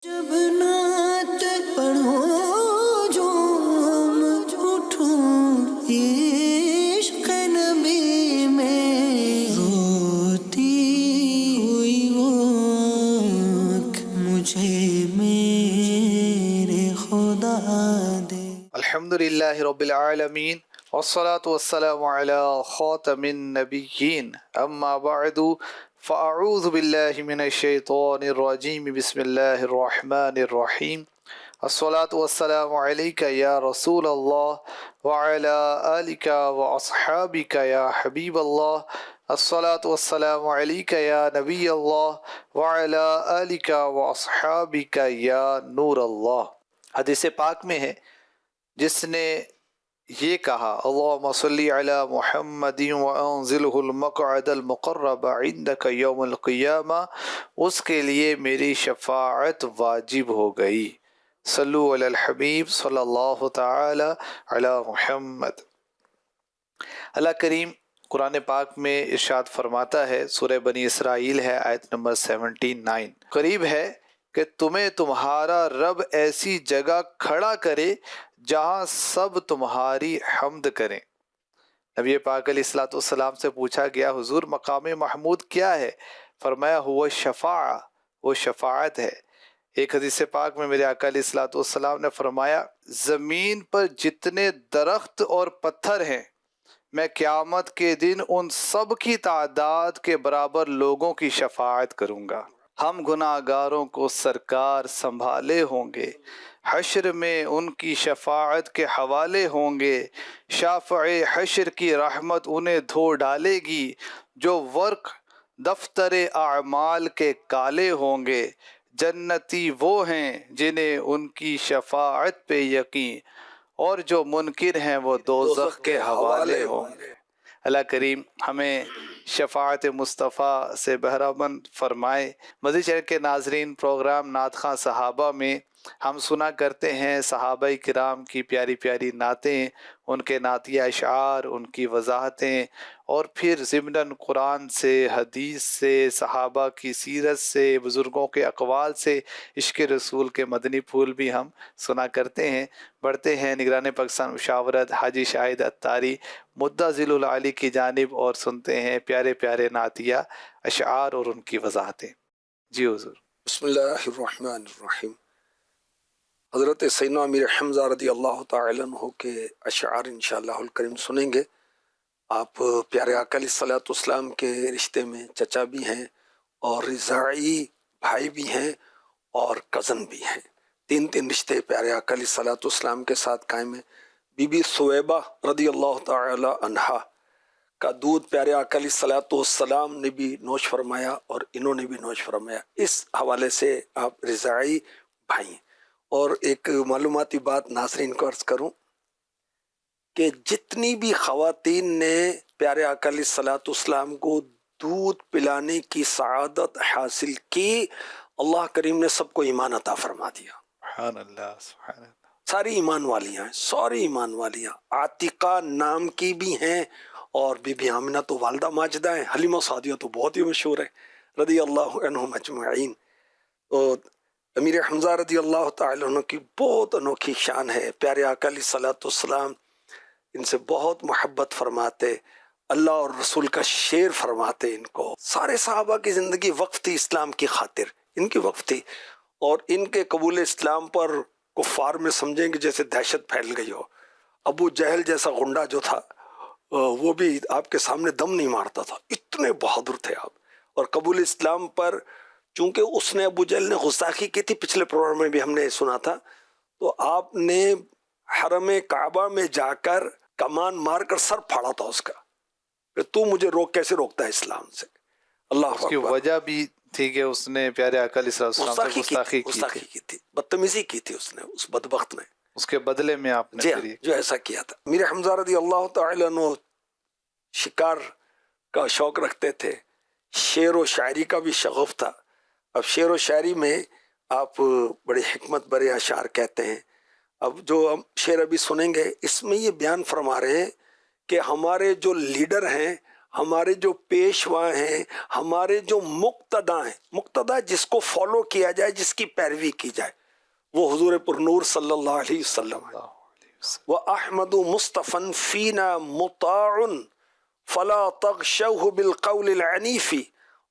جب نعت پڑھو جھوم اٹھوں عشق نبی میں روتی ہوئی وہ آنکھ مجھے میرے خدا دے۔ الحمدللہ رب العالمین والصلاة والسلام على خاتم النبیین اما بعد فاعوذ باللہ من الشیطان الرجیم بسم اللہ الرحمن الرحیم الصلاة والسلام علیک یا رسول اللہ وعلى آلک واصحابک یا حبیب اللہ الصلاة والسلام علیک یا نبی اللہ وعلى آلک واصحابک یا نور اللہ۔ حدیث پاک میں ہے جس نے یہ کہا اللہم صلی علی محمد وانزلہ المقعد المقرب عندک یوم القیامہ، اس کے لیے میری شفاعت واجب ہو گئی۔ صلو علی الحبیب صلی اللہ تعالی علی محمد۔ اللہ کریم قرآن پاک میں ارشاد فرماتا ہے، سورہ بنی اسرائیل ہے، آیت نمبر 79، قریب ہے کہ تمہیں تمہارا رب ایسی جگہ کھڑا کرے جہاں سب تمہاری حمد کریں۔ نبی پاک علیہ الصلوۃ والسلام سے پوچھا گیا، حضور مقام محمود کیا ہے؟ فرمایا ہوا شفاعہ، وہ شفاعت ہے۔ ایک حدیث پاک میں میرے آقا علیہ الصلوۃ والسلام نے فرمایا، زمین پر جتنے درخت اور پتھر ہیں میں قیامت کے دن ان سب کی تعداد کے برابر لوگوں کی شفاعت کروں گا۔ ہم گناہ گاروں کو سرکار سنبھالے ہوں گے، حشر میں ان کی شفاعت کے حوالے ہوں گے، شافع حشر کی رحمت انہیں دھو ڈالے گی، جو ورق دفتر اعمال کے کالے ہوں گے، جنتی وہ ہیں جنہیں ان کی شفاعت پہ یقین، اور جو منکر ہیں وہ دوزخ کے حوالے ہوں گے۔ اللہ کریم ہمیں شفاعت مصطفیٰ سے بہرامند فرمائے۔ مزید چینل کے ناظرین، پروگرام نعت خواں صحابہ میں ہم سنا کرتے ہیں صحابہ کرام کی پیاری پیاری نعتیں، ان کے نعتیہ اشعار، ان کی وضاحتیں، اور پھر ضمناً قرآن سے، حدیث سے، صحابہ کی سیرت سے، بزرگوں کے اقوال سے عشق رسول کے مدنی پھول بھی ہم سنا کرتے ہیں۔ بڑھتے ہیں نگران پاکستان مشاورت حاجی شاہد اتاری مدہ ذیل العالی کی جانب اور سنتے ہیں پیارے پیارے نعتیہ اشعار اور ان کی وضاحتیں۔ جی حضور۔ بسم اللہ الرحمن الرحیم۔ حضرت سیدنا امیر حمزہ رضی اللہ تعالی عنہ کے اشعار انشاءاللہ الکریم سنیں گے۔ آپ پیارے آقا علیہ الصلوۃ والسلام کے رشتے میں چچا بھی ہیں اور رضاعی بھائی بھی ہیں اور کزن بھی ہیں، تین رشتے پیارے آقا علیہ الصلوۃ والسلام کے ساتھ قائم ہیں۔ بی بی سویبہ رضی اللہ تعالی عنہا کا دودھ پیارے آقا علیہ الصلوۃ والسلام نے بھی نوش فرمایا اور انہوں نے بھی نوش فرمایا، اس حوالے سے آپ رضاعی بھائی ہیں۔ اور ایک معلوماتی بات ناظرین کو عرض کروں کہ جتنی بھی خواتین نے پیارے آقا علیہ الصلوۃ والسلام کو دودھ پلانے کی سعادت حاصل کی، اللہ کریم نے سب کو ایمان عطا فرما دیا۔ سبحان اللہ، سبحان اللہ۔ ساری ایمان والیاں ہیں، ساری ایمان والیاں۔ عاتقہ نام کی بھی ہیں، اور بی بی آمنہ تو والدہ ماجدہ ہیں، حلیمہ سعدیہ تو بہت ہی مشہور ہے، رضی اللہ عنہم اجمعین۔ تو امیر حمزہ رضی اللہ تعالی عنہ کی بہت انوکھی شان ہے، پیارے آقا علیہ الصلوۃ والسلام ان سے بہت محبت فرماتے، اللہ اور رسول کا شعر فرماتے ان کو۔ سارے صحابہ کی زندگی وقف تھی اسلام کی خاطر، ان کی وقف تھی، اور ان کے قبول اسلام پر کفار میں سمجھیں کہ جیسے دہشت پھیل گئی ہو۔ ابو جہل جیسا غنڈا جو تھا وہ بھی آپ کے سامنے دم نہیں مارتا تھا، اتنے بہادر تھے آپ۔ اور قبول اسلام پر چونکہ اس نے، ابو جہل نے گستاخی کی تھی، پچھلے پروگرام میں بھی ہم نے سنا تھا، تو آپ نے حرم کعبہ میں جا کر کمان مار کر سر پھاڑا تھا اس کا، کہ تو مجھے کیسے روکتا ہے اسلام سے۔ اللہ اس کی اکبر۔ وجہ بھی تھی کہ اس نے پیارے آقا علیہ السلام سے گستاخی کی تھی، بدتمیزی کی تھی اس نے، اس بدبخت نے۔ اس کے بدلے میں آپ نے جی پھر یہ جو ایسا کیا تھا۔ امیر حمزہ رضی اللہ تعالی عنہ شکار کا شوق رکھتے تھے، شعر و شاعری کا بھی شغف تھا۔ اب شعر و شاعری میں آپ بڑی حکمت برے اشعار کہتے ہیں۔ اب جو ہم شعر ابھی سنیں گے اس میں یہ بیان فرما رہے ہیں کہ ہمارے جو لیڈر ہیں ہمارے جو پیشوا ہیں، ہمارے جو مقتدا ہیں، مقتدا جس کو فالو کیا جائے، جس کی پیروی کی جائے، وہ حضور پر نور صلی اللہ علیہ وسلم ہے۔ وَأَحْمَدُ مُصْطَفًى فِينَا مُطَاعٌ فَلَا تَغْشَوْهُ بِالْقَوْلِ الْعَنِيفِ،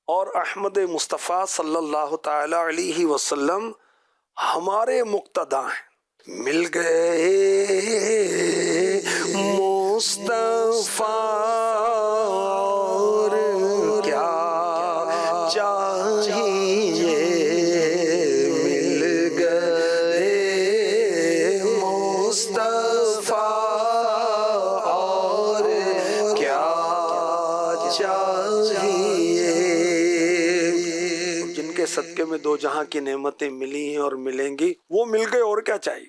اور احمد مصطفیٰ صلی اللہ تعالی علیہ وسلم ہمارے مقتدا ہیں۔ مل گئے مصطفیٰ اور کیا چاہیے، مل گئے مصطفیٰ اور کیا چاہیے، جن کے صدقے میں دو جہاں کی نعمتیں ملی ہیں اور ملیں گی، وہ مل گئے، اور کیا چاہیے؟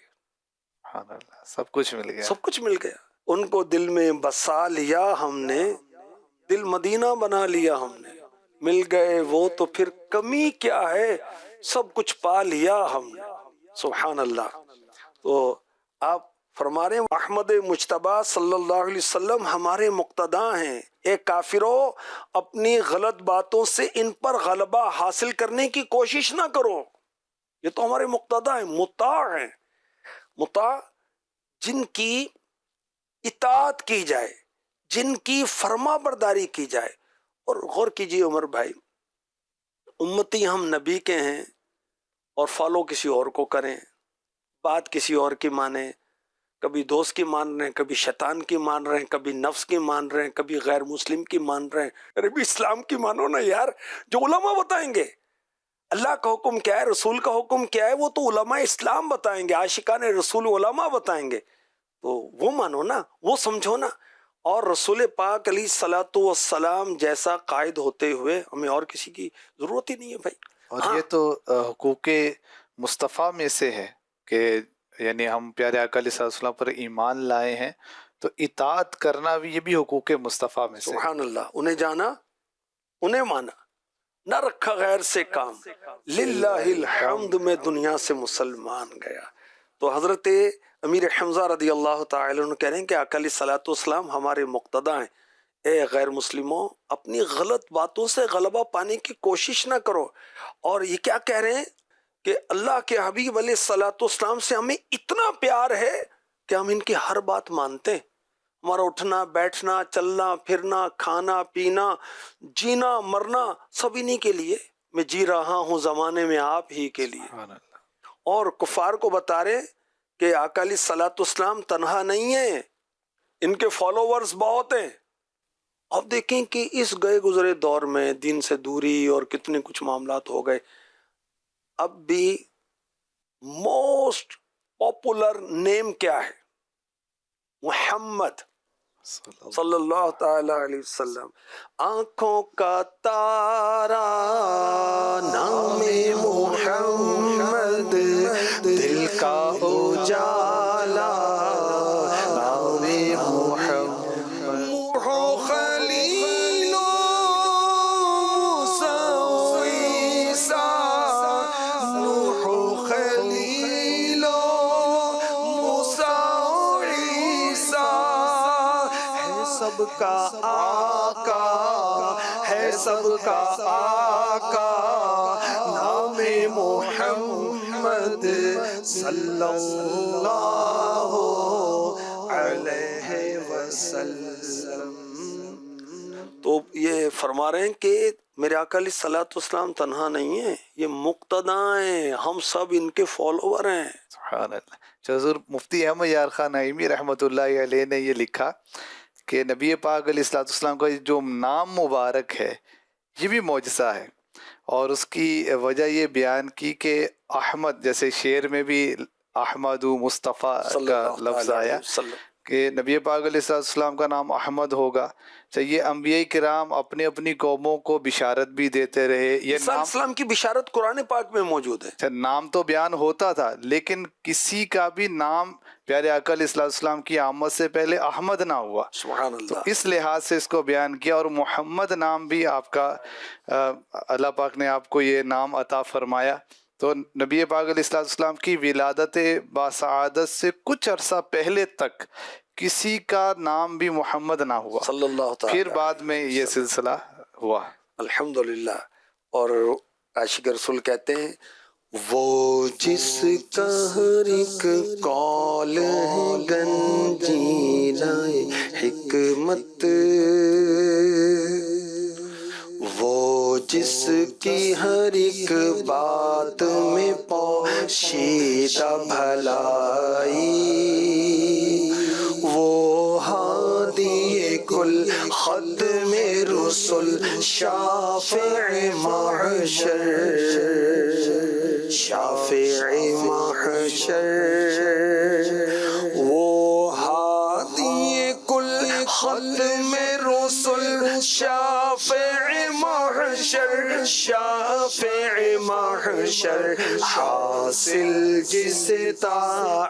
سبحان اللہ، سب کچھ مل گیا، سب کچھ مل گیا۔ ان کو دل میں بسا لیا ہم نے، دل مدینہ بنا لیا ہم نے، مل گئے وہ تو پھر کمی کیا ہے، سب کچھ پا لیا ہم نے۔ سبحان اللہ۔ تو آپ فرما رہے ہیں احمد مجتبیٰ صلی اللہ علیہ وسلم ہمارے مقتدا ہیں۔ اے کافرو، اپنی غلط باتوں سے ان پر غلبہ حاصل کرنے کی کوشش نہ کرو، یہ تو ہمارے مقتدا ہیں، مطاع ہیں۔ مطاع جن کی اطاعت کی جائے، جن کی فرما برداری کی جائے۔ اور غور کیجئے عمر بھائی، امتی ہم نبی کے ہیں اور فالو کسی اور کو کریں، بات کسی اور کی مانیں، کبھی دوست کی مان رہے ہیں، کبھی شیطان کی مان رہے ہیں، کبھی نفس کی مان رہے ہیں، کبھی غیر مسلم کی مان رہے ہیں۔ ارے بھی اسلام کی مانو نا یار، جو علماء بتائیں گے اللہ کا حکم کیا ہے، رسول کا حکم کیا ہے، وہ تو علماء اسلام بتائیں گے، عاشقان رسول علماء بتائیں گے، تو وہ مانو نا، وہ سمجھو نا۔ اور رسول پاک علیہ الصلوۃ والسلام جیسا قائد ہوتے ہوئے ہمیں اور کسی کی ضرورت ہی نہیں ہے بھائی۔ اور یہ تو حقوق مصطفیٰ میں سے ہے کہ یعنی ہم پیارے آقا علیہ الصلوۃ والسلام پر ایمان لائے ہیں، تو اطاعت کرنا بھی، یہ بھی حقوق مصطفیٰ میں سے۔ سبحان اللہ۔ انہیں جانا، انہیں مانا، نہ رکھا غیر سے کام، للہ الحمد میں دنیا سے مسلمان گیا۔ تو حضرت امیر حمزہ رضی اللہ تعالی عنہ کہہ رہے ہیں کہ آقا علیہ الصلوۃ والسلام ہمارے مقتدا ہیں۔ اے غیر مسلموں، اپنی غلط باتوں سے غلبہ پانے کی کوشش نہ کرو۔ اور یہ کیا کہہ رہے ہیں کہ اللہ کے حبیب علیہ الصلوۃ والسلام سے ہمیں اتنا پیار ہے کہ ہم ان کی ہر بات مانتے ہیں۔ ہمارا اٹھنا بیٹھنا، چلنا پھرنا، کھانا پینا، جینا مرنا سب انہی کے لیے، میں جی رہا ہوں زمانے میں آپ ہی کے لیے۔ سبحان اللہ۔ اور کفار کو بتا رہے کہ آقا علیہ الصلوۃ والسلام تنہا نہیں ہیں، ان کے فالوورز بہت ہیں۔ اب دیکھیں کہ اس گئے گزرے دور میں دین سے دوری اور کتنے کچھ معاملات ہو گئے، اب بھی موسٹ پاپولر نیم کیا ہے؟ محمد صلی اللہ تعالی علیہ وسلم۔ آنکھوں کا تارا نام محمد، دل کا اجالا نام محمد، نوح و خلیل و موسیٰ و عیسیٰ، نوح و خلیل و موسیٰ و عیسیٰ، ہے سب کا آقا، ہے سب کا آقا نام محمد صلی اللہ علیہ وسلم۔ تو یہ فرما رہے ہیں کہ میرے آقا علیہ الصلوۃ والسلام تنہا نہیں ہیں، یہ مقتدا ہیں، ہم سب ان کے فالوور ہیں۔ سبحان اللہ۔ حضور مفتی احمد یار خان نعیمی رحمۃ اللہ علیہ نے یہ لکھا کہ نبی پاک علیہ الصلوۃ والسلام کا جو نام مبارک ہے یہ بھی معجزہ ہے، اور اس کی وجہ یہ بیان کی کہ احمد، جیسے شعر میں بھی احمد مصطفیٰ کا لفظ آیا کہ نبی پاک علیہ السلام کا نام احمد ہوگا۔ چاہیے انبیاء کرام اپنی اپنی قوموں کو بشارت بھی دیتے رہے، یہ عیسیٰ علیہ السلام کی بشارت قرآن پاک میں موجود ہے۔ نام تو بیان ہوتا تھا، لیکن کسی کا بھی نام پیارے آقا علیہ السلام کی آمد سے پہلے احمد نہ ہوا۔ سبحان تو اللہ۔ اس لحاظ سے اس کو بیان کیا، اور محمد نام بھی آپ کا اللہ پاک نے آپ کو یہ نام عطا فرمایا۔ تو نبی پاک علیہ السلام کی ولادت باسعادت سے کچھ عرصہ پہلے تک کسی کا نام بھی محمد نہ ہوا، صلی اللہ تعالی پھر بعد میں یہ سلسلہ ہوا۔ الحمدللہ۔ اور عاشق رسول کہتے ہیں وہ جس کا ہر ایک قول ہے گنجینہ حکمت، وہ جس کی ہر ایک بات میں پوشیدہ بھلائی، وہ ہادی کل ختم رسل شافع محشر، شافع محشر، وہ ہادی کل ختم رسل شافع محشر، شافع محشر، حاصل جس تا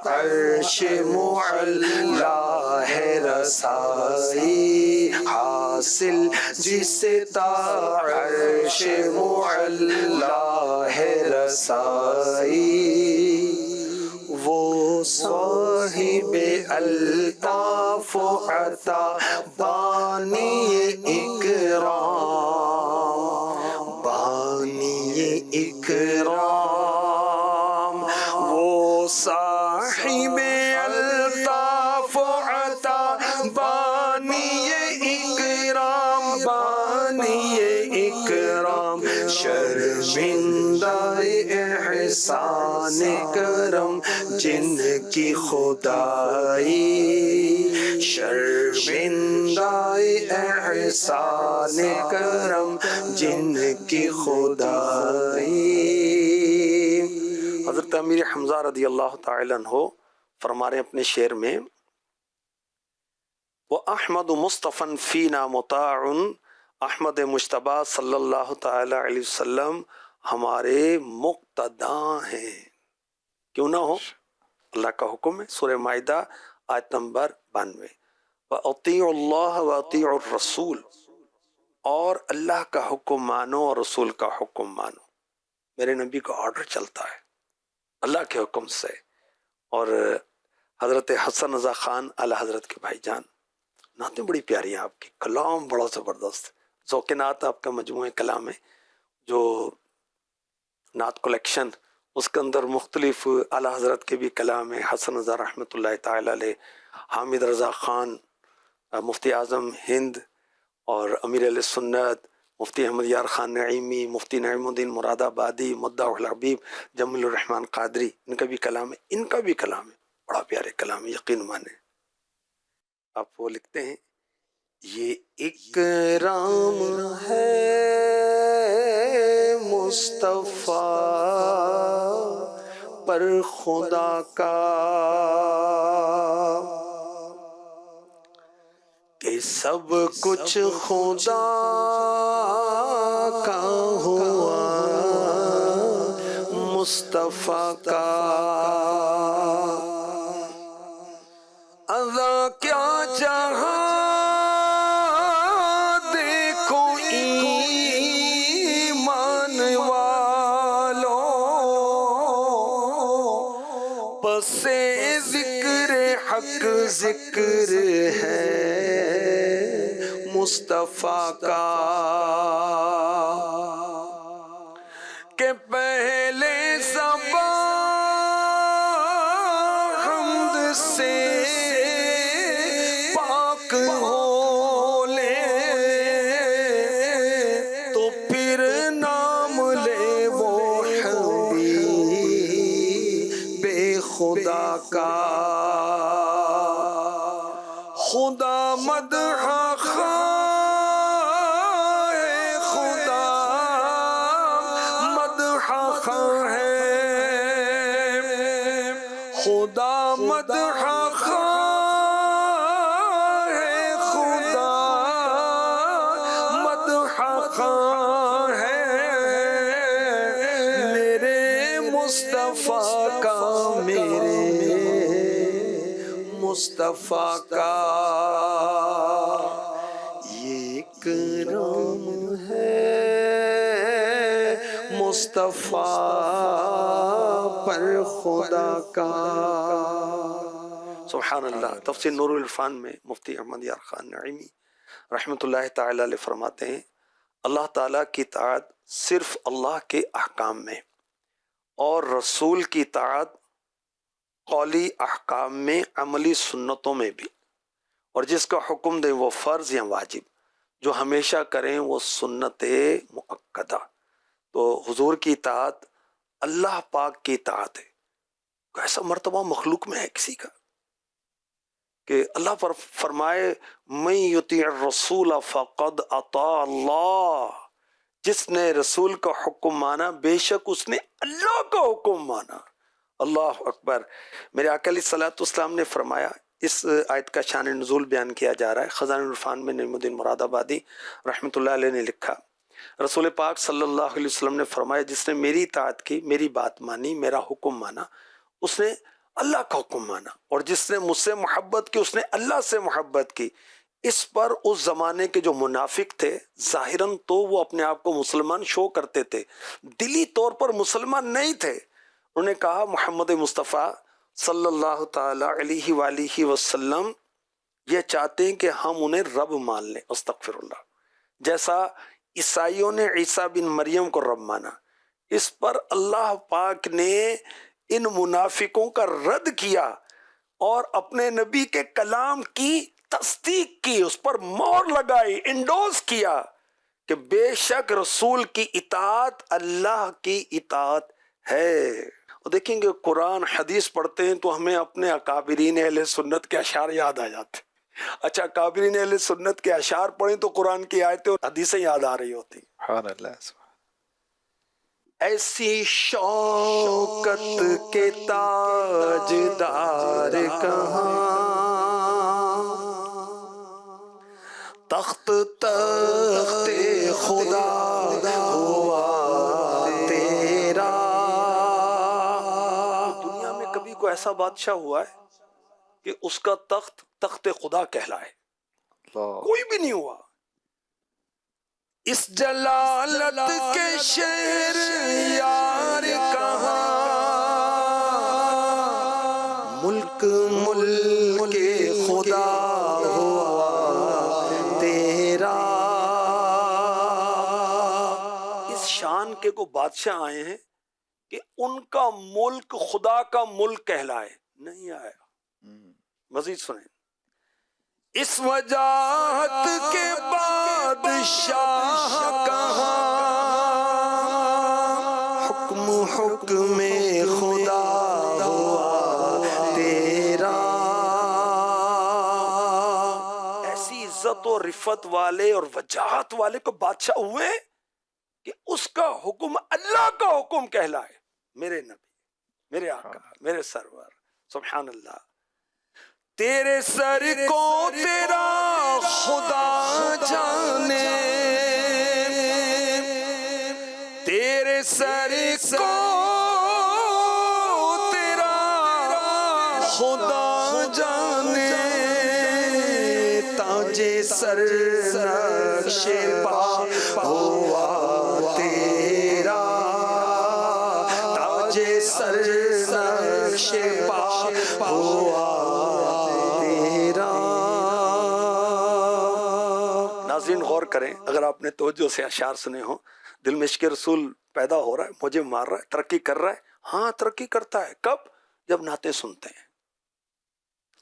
عرش معلا ہے رسائی، حاصل جس تا عرش معلا ہے رسائی، وہ صاحب الطاف و عطا بانی اکرام، بانی اکرام، وہ صاحب الطاف و عطا بانی اکرام، بانی اکرام، شرمندہ احسان کرم جن کی خدائی، شرمندہ احسان کرم جن کی خدائی۔ حضرت امیر حمزہ رضی اللہ تعالیٰ عنہ فرما رہے ہیں اپنے شعر میں وَأَحْمَدُ مُصْطَفًا فِينَا مُطَاعٌ، احمد مجتبیٰ صلی اللہ تعالیٰ علیہ وسلم ہمارے مقتداء ہیں، کیوں نہ ہو، اللہ کا حکم ہے، سورہ مائدہ آیت نمبر 92، وَأَطِيعُوا اللَّهَ وَأَطِيعُوا الرَّسُولَ، اور اللہ کا حکم مانو اور رسول کا حکم مانو۔ میرے نبی کا آرڈر چلتا ہے اللہ کے حکم سے۔ اور حضرت حسن رضا خان اعلیٰ حضرت کے بھائی جان، نعتیں بڑی پیاری ہیں آپ کی، کلام بڑا زبردست، ذوق نعت آپ کا مجموعہ کلام ہے جو نعت کلیکشن، اس کے اندر مختلف اعلیٰ حضرت کے بھی کلام ہیں، حسن رضا رحمۃ اللہ تعالیٰ علیہ، حامد رضا خان مفتی اعظم ہند، اور امیر علیہ سنت مفتی احمد یار خان نعیمی، مفتی نعیم الدین مراد آبادی، مدعا الحبیب جمیل الرحمن قادری، ان کا بھی کلام ہے، ان کا بھی کلام ہے، بڑا پیارے کلام ہے، یقین مانیں۔ آپ وہ لکھتے ہیں یہ اکرام ہے مصطفیٰ پر خدا کا کہ سب کچھ خدا کا ہوا مصطفیٰ کا، اذا کیا چاہا دیکھو ایمان والو، پس ذکر حق ذکر ہے مصطفیٰ کا، کہ پہلے زبان حمد سے پاک ہو لے تو پھر نام لے وہ حبیب بے خدا کا، خدا مدح خواہ ہے، خدا مدح خواہ ہے، خدا مدح خواہ ہے، خدا مدح خواہ ہے، میرے مصطفیٰ کا، میرے مصطفیٰ کا یہ کرم ہے مصطفیٰ پر خدا کا۔ سبحان اللہ. تفسیر نور العرفان میں مفتی احمد یار خان نعیمی رحمۃ اللہ تعالی علیہ فرماتے ہیں اللہ تعالیٰ کی اطاعت صرف اللہ کے احکام میں اور رسول کی اطاعت قولی احکام میں، عملی سنتوں میں بھی، اور جس کا حکم دیں وہ فرض یا واجب، جو ہمیشہ کریں وہ سنت مؤکدہ. تو حضور کی اطاعت اللہ پاک کی اطاعت ہے. ایسا مرتبہ مخلوق میں ہے کسی کا کہ اللہ پر فرمائے من یطیع الرسول فقد اطاع اللہ، جس نے رسول کا حکم مانا بے شک اس نے اللہ کا حکم مانا. اللہ اکبر. میرے آقا علیہ الصلوۃ والسلام نے فرمایا، اس آیت کا شان نزول بیان کیا جا رہا ہے. خزانہ العرفان میں نعیم الدین مراد آبادی رحمۃ اللہ علیہ نے لکھا، رسول پاک صلی اللہ علیہ وسلم نے فرمایا جس نے میری اطاعت کی، میری بات مانی، میرا حکم مانا، اس نے اللہ کا حکم مانا، اور جس نے مجھ سے محبت کی اس نے اللہ سے محبت کی. اس پر اس زمانے کے جو منافق تھے ظاہراً تو وہ اپنے آپ کو مسلمان شو کرتے تھے، دلی طور پر مسلمان نہیں تھے. انہوں نے کہا محمد مصطفیٰ صلی اللہ تعالی علیہ وآلہ وسلم یہ چاہتے ہیں کہ ہم انہیں رب مان لیں، استغفر اللہ، جیسا عیسائیوں نے عیسیٰ بن مریم کو رب مانا. اس پر اللہ پاک نے ان منافقوں کا رد کیا اور اپنے نبی کے کلام کی تصدیق کی، اس پر مہر لگائی، انڈوز کیا کہ بے شک رسول کی اطاعت اللہ کی اطاعت ہے. اور دیکھیں گے قرآن حدیث پڑھتے ہیں تو ہمیں اپنے اکابرین اہل سنت کے اشعار یاد آ جاتے. اچھا اکابرین اہل سنت کے اشعار پڑھیں تو قرآن کی آیتیں اور حدیثیں یاد آ رہی ہوتی. سبحان اللہ. ایسی شوکت کے تاجدار کہاں، تخت تخت خدا ہوا تیرا. دنیا میں کبھی کوئی ایسا بادشاہ ہوا ہے کہ اس کا تخت تخت خدا کہلائے؟ کوئی بھی نہیں ہوا. اس جلالت کے شیر یار کہاں، ملک ملک خدا ہوا تیرا. اس شان کے کو بادشاہ آئے ہیں کہ ان کا ملک خدا کا ملک کہلائے، نہیں آیا. مزید سنیں. اس وجاہت کے بادشاہ کہاں، حکم حکم خدا ہوا تیرا. ایسی عزت و رفت والے اور وجاہت والے کو بادشاہ ہوئے کہ اس کا حکم اللہ کا حکم کہلائے. میرے نبی، میرے آقا، میرے سرور، سبحان اللہ. تیرے سر کو تیرا خدا جانے، تیرے سر کو تیرا خدا جانے. تاج سر نقش پا ہوا تیرا، تاج سر نقش پا ہوا. ناظرین غور کریں، اگر آپ نے توجہ سے اشعار سنے ہوں، دل میں عشق رسول پیدا ہو رہا ہے، مجھے مار رہا ہے، ترقی کر رہا ہے. ہاں ترقی کرتا ہے. کب؟ جب نعتیں سنتے ہیں.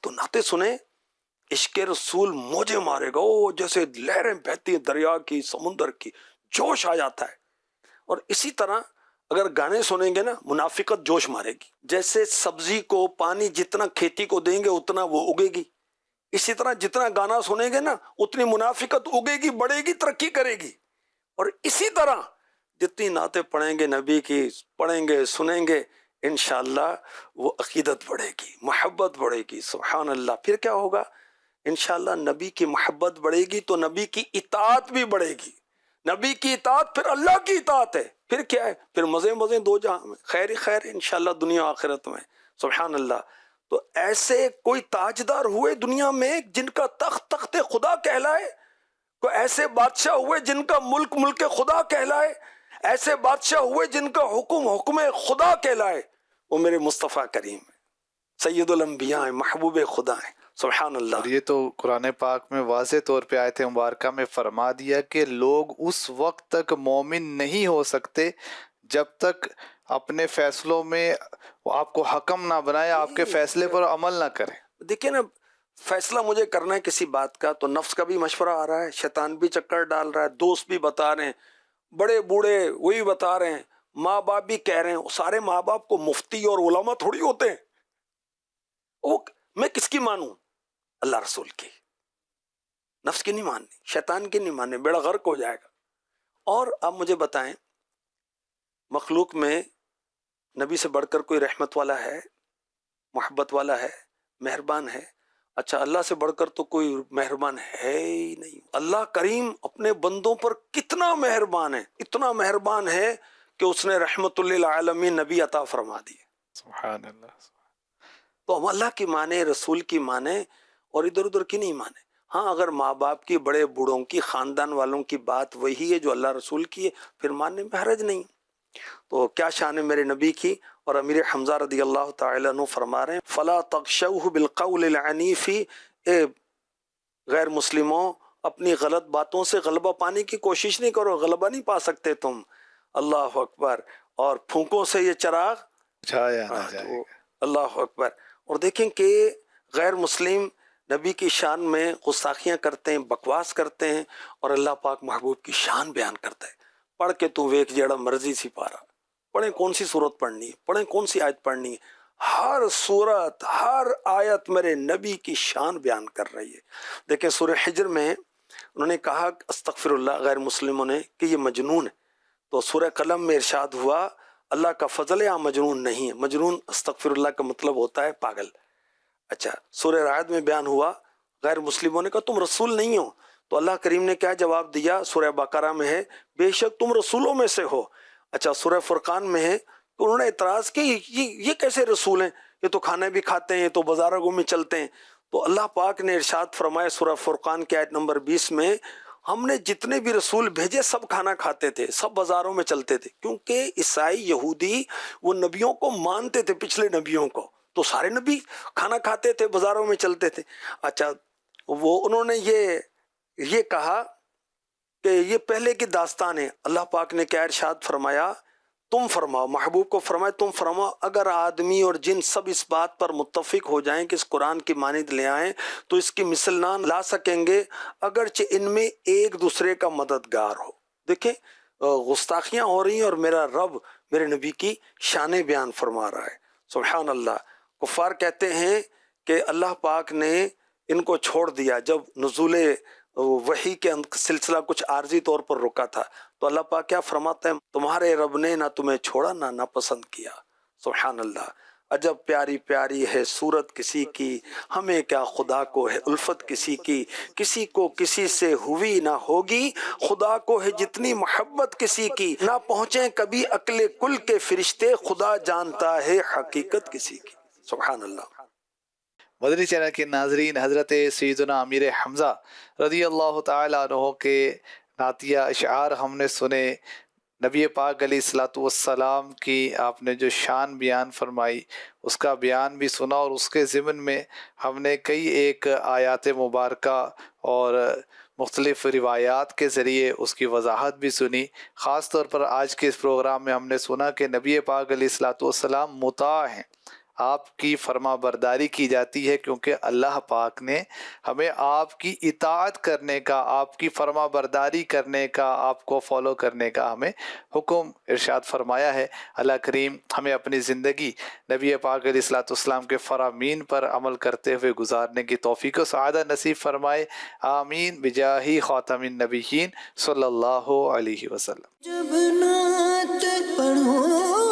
تو نعتیں سنیں، عشق رسول موجے مارے گا، وہ جیسے لہریں بہتی ہیں دریا کی، سمندر کی، جوش آ جاتا ہے. اور اسی طرح اگر گانے سنیں گے نا، منافقت جوش مارے گی. جیسے سبزی کو پانی جتنا کھیتی کو دیں گے اتنا وہ اگے گی، اسی طرح جتنا گانا سنیں گے نا اتنی منافقت اگے گی، بڑھے گی، ترقی کرے گی. اور اسی طرح جتنی نعتیں پڑھیں گے نبی کی، پڑھیں گے، سنیں گے، انشاءاللہ وہ عقیدت بڑھے گی، محبت بڑھے گی. سبحان اللہ. پھر کیا ہوگا؟ انشاءاللہ نبی کی محبت بڑھے گی تو نبی کی اطاعت بھی بڑھے گی. نبی کی اطاعت پھر اللہ کی اطاعت ہے. پھر کیا ہے؟ پھر مزے مزے دو جہاں میں، خیر خیر انشاءاللہ دنیا آخرت میں. سبحان اللہ. تو ایسے کوئی تاجدار ہوئے دنیا میں جن کا تخت تخت خدا کہلائے، کوئی ایسے بادشاہ ہوئے جن کا ملک ملک خدا کہلائے، ایسے بادشاہ ہوئے جن کا حکم حکم خدا کہلائے. وہ میرے مصطفیٰ کریم ہے. سید الانبیاء ہیں، محبوب خدا ہیں. سبحان اللہ. اور یہ تو قرآن پاک میں واضح طور پہ آیت مبارکہ میں فرما دیا کہ لوگ اس وقت تک مومن نہیں ہو سکتے جب تک اپنے فیصلوں میں وہ آپ کو حکم نہ بنائے، آپ کے فیصلے پر عمل نہ کرے. دیکھیں نا، فیصلہ مجھے کرنا ہے کسی بات کا تو نفس کا بھی مشورہ آ رہا ہے، شیطان بھی چکر ڈال رہا ہے، دوست بھی بتا رہے ہیں، بڑے بوڑھے وہی بتا رہے ہیں، ماں باپ بھی کہہ رہے ہیں. سارے ماں باپ کو مفتی اور علماء تھوڑی ہوتے ہیں. وہ میں کس کی مانوں؟ اللہ رسول کی. نفس کی نہیں ماننی، شیطان کی نہیں ماننی، بیڑا غرق ہو جائے گا. اور اب مجھے بتائیں، مخلوق میں نبی سے بڑھ کر کوئی رحمت والا ہے، محبت والا ہے، مہربان ہے؟ اچھا، اللہ سے بڑھ کر تو کوئی مہربان ہے ہی نہیں. اللہ کریم اپنے بندوں پر کتنا مہربان ہے، اتنا مہربان ہے کہ اس نے رحمت للعالمین نبی عطا فرما دی. سبحان اللہ. تو ہم اللہ کی مانے، رسول کی مانے اور ادھر ادھر کی نہیں مانے. ہاں، اگر ماں باپ کی، بڑے بوڑھوں کی، خاندان والوں کی بات وہی ہے جو اللہ رسول کی ہے، پھر ماننے میں حرج نہیں. تو کیا شان ہے میرے نبی کی. اور امیر حمزہ رضی اللہ تعالیٰ عنہ فرما رہے ہیں فلا تغشوہ بالقول العنیف، اے غیر مسلموں اپنی غلط باتوں سے غلبہ پانے کی کوشش نہیں کرو، غلبہ نہیں پا سکتے تم. اللہ اکبر. اور پھونکوں سے یہ چراغ جایا نہ جائے گا. اللہ اکبر. اور دیکھیں کہ غیر مسلم نبی کی شان میں گستاخیاں کرتے ہیں، بکواس کرتے ہیں، اور اللہ پاک محبوب کی شان بیان کرتا ہے. پڑھ کے تو ویک جیڑا مرضی سی پارا، پڑھیں کون سی صورت پڑھنی ہے، پڑھیں کون سی آیت پڑھنی ہے، ہر صورت ہر آیت میرے نبی کی شان بیان کر رہی ہے. دیکھیں سورہ حجر میں انہوں نے کہا استغفر اللہ، غیر مسلموں نے، کہ یہ مجنون ہے. تو سورہ قلم میں ارشاد ہوا اللہ کا فضل ہے، مجنون نہیں ہے. مجنون استغفر اللہ کا مطلب ہوتا ہے پاگل. اچھا، سورہ رعد میں بیان ہوا غیر مسلموں نے کہا تم رسول نہیں ہو، تو اللہ کریم نے کیا جواب دیا؟ سورہ بقرہ میں ہے بے شک تم رسولوں میں سے ہو. اچھا، سورہ فرقان میں ہے کہ انہوں نے اعتراض کی یہ کیسے رسول ہیں، یہ تو کھانے بھی کھاتے ہیں، یہ تو بازاروں میں چلتے ہیں. تو اللہ پاک نے ارشاد فرمایا سورہ فرقان کی آیت نمبر 20 میں، ہم نے جتنے بھی رسول بھیجے سب کھانا کھاتے تھے، سب بازاروں میں چلتے تھے. کیونکہ عیسائی یہودی وہ نبیوں کو مانتے تھے، پچھلے نبیوں کو، تو سارے نبی کھانا کھاتے تھے، بازاروں میں چلتے تھے. اچھا، وہ انہوں نے یہ کہا کہ یہ پہلے کی داستان ہے. اللہ پاک نے کیا ارشاد فرمایا؟ تم فرماؤ، محبوب کو فرمائے تم فرماؤ اگر آدمی اور جن سب اس بات پر متفق ہو جائیں کہ اس قرآن کی مانند لے آئیں تو اس کی مثل نہ لا سکیں گے اگرچہ ان میں ایک دوسرے کا مددگار ہو. دیکھیں گستاخیاں ہو رہی ہیں اور میرا رب میرے نبی کی شانیں بیان فرما رہا ہے. سبحان اللہ. کفار کہتے ہیں کہ اللہ پاک نے ان کو چھوڑ دیا جب نزول وحی کے سلسلہ کچھ عارضی طور پر رکا تھا. تو اللہ پاک کیا فرماتے ہیں؟ تمہارے رب نے نہ تمہیں چھوڑا نہ ناپسند کیا. سبحان اللہ. عجب پیاری پیاری ہے صورت کسی کی، ہمیں کیا خدا کو ہے الفت کسی کی، کسی کو کسی سے ہوئی نہ ہوگی، خدا کو ہے جتنی محبت کسی کی، نہ پہنچیں کبھی عقل کل کے فرشتے، خدا جانتا ہے حقیقت کسی کی. سبحان اللہ. مدنی چینل کے ناظرین، حضرت سیدنا امیر حمزہ رضی اللہ تعالیٰ عنہ کے نعتیہ اشعار ہم نے سنے. نبی پاک علیہ الصلوۃ والسلام کی آپ نے جو شان بیان فرمائی اس کا بیان بھی سنا، اور اس کے ضمن میں ہم نے کئی ایک آیات مبارکہ اور مختلف روایات کے ذریعے اس کی وضاحت بھی سنی. خاص طور پر آج کے اس پروگرام میں ہم نے سنا کہ نبی پاک علیہ الصلوۃ والسلام مطاع ہیں، آپ کی فرما برداری کی جاتی ہے، کیونکہ اللہ پاک نے ہمیں آپ کی اطاعت کرنے کا، آپ کی فرما برداری کرنے کا، آپ کو فالو کرنے کا ہمیں حکم ارشاد فرمایا ہے. اللہ کریم ہمیں اپنی زندگی نبی پاک علیہ الصلوۃ والسلام کے فرامین پر عمل کرتے ہوئے گزارنے کی توفیق و سعادت نصیب فرمائے. آمین بجاہ خاتم النبیین صلی اللہ علیہ وسلم. جب نعت پڑھو